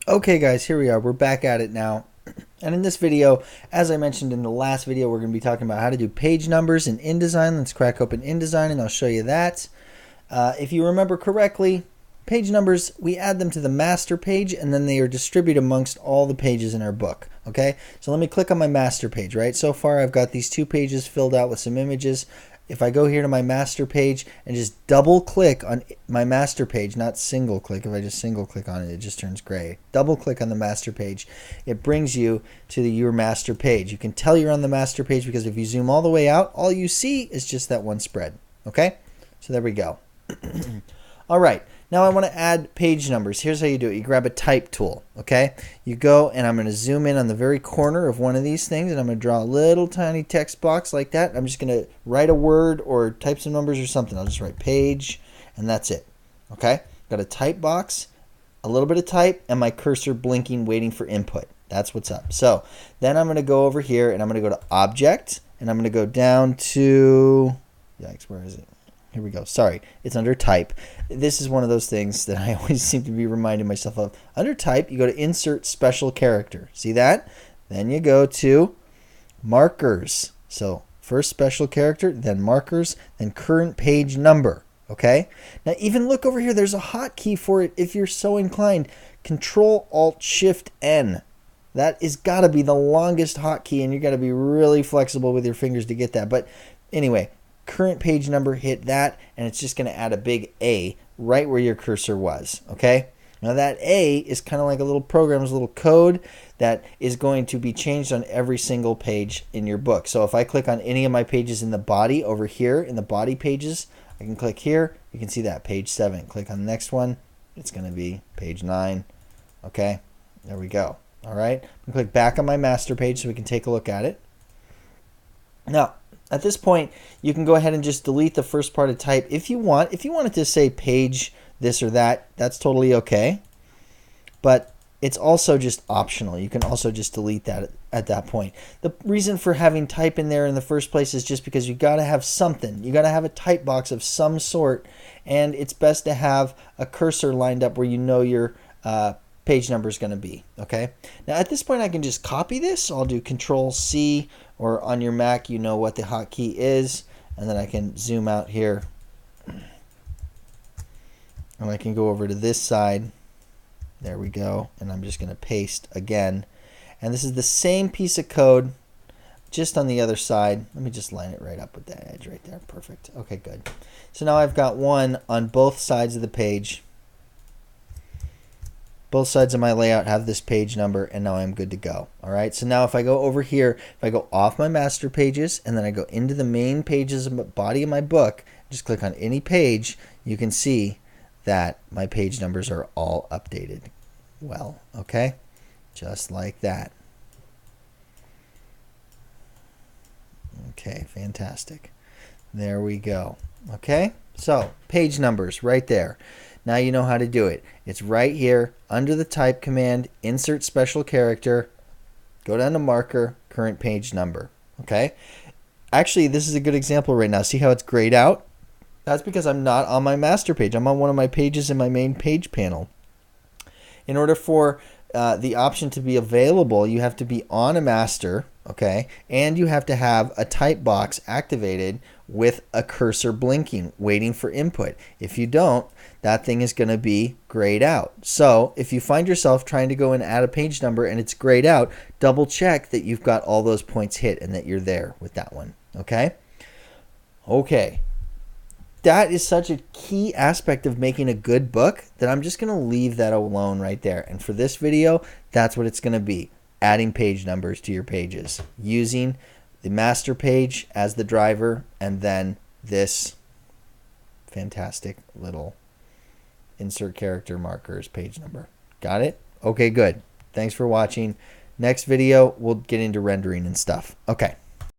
Okay guys, here we are. We're back at it now. And in this video, as I mentioned in the last video, we're going to be talking about how to do page numbers in InDesign. Let's crack open InDesign and I'll show you that. If you remember correctly, page numbers, we add them to the master page and then they are distributed amongst all the pages in our book. Okay, so let me click on my master page, right? So far I've got these two pages filled out with some images. If I go here to my master page and just double click on my master page, not single click, if I just single click on it, it just turns gray. Double click on the master page, it brings you to your master page. You can tell you're on the master page because if you zoom all the way out, all you see is just that one spread. Okay, so there we go. All right, now I want to add page numbers. Here's how you do it. You grab a type tool, okay? You go and I'm going to zoom in on the very corner of one of these things and I'm going to draw a little tiny text box like that. I'm just going to write a word or type some numbers or something. I'll just write page and that's it, okay? Got a type box, a little bit of type, and my cursor blinking waiting for input. That's what's up. So then I'm going to go over here and I'm going to go to Object and I'm going to go down to, yikes, where is it? Here we go. Sorry, it's under type. This is one of those things that I always seem to be reminding myself of. Under type, you go to insert special character. See that? Then you go to markers. So first special character, then markers, then current page number. Okay? Now even look over here. There's a hotkey for it if you're so inclined. Control-Alt-Shift-N. That is got to be the longest hotkey, and you got to be really flexible with your fingers to get that. But anyway, current page number, hit that, and it's just going to add a big A right where your cursor was. Okay, now that A is kind of like a little program, a little code that is going to be changed on every single page in your book. So if I click on any of my pages in the body over here in the body pages, I can click here, you can see that page 7. Click on the next one, it's going to be page 9. Okay, there we go. All right, I'm going to click back on my master page so we can take a look at it. Now at this point, you can go ahead and just delete the first part of type if you want. If you wanted to say page this or that, that's totally okay. But it's also just optional. You can also just delete that at that point. The reason for having type in there in the first place is just because you got to have something. You got to have a type box of some sort, and it's best to have a cursor lined up where you know your page number is going to be. Okay. Now at this point, I can just copy this. I'll do Control-C, or on your Mac, you know what the hotkey is, and then I can zoom out here, and I can go over to this side. There we go, and I'm just going to paste again, and this is the same piece of code, just on the other side. Let me just line it right up with that edge right there. Perfect. Okay, good. So now I've got one on both sides of the page. Both sides of my layout have this page number, and now I'm good to go. All right, so now if I go over here, if I go off my master pages and then I go into the main pages of the body of my book, just click on any page, you can see that my page numbers are all updated. Well, okay, just like that. Okay, fantastic. There we go. Okay, so page numbers right there. Now you know how to do it. It's right here under the type command, insert special character, go down to marker, current page number. Okay. Actually, this is a good example right now. See how it's grayed out? That's because I'm not on my master page. I'm on one of my pages in my main page panel. In order for the option to be available, you have to be on a master, okay, and you have to have a type box activated with a cursor blinking, waiting for input. If you don't, that thing is going to be grayed out. So if you find yourself trying to go and add a page number and it's grayed out, double check that you've got all those points hit and that you're there with that one, okay? Okay. That is such a key aspect of making a good book that I'm just going to leave that alone right there. And for this video, that's what it's going to be. Adding page numbers to your pages. Using the master page as the driver and then this fantastic little insert character markers page number. Got it? Okay, good. Thanks for watching. Next video, we'll get into rendering and stuff. Okay.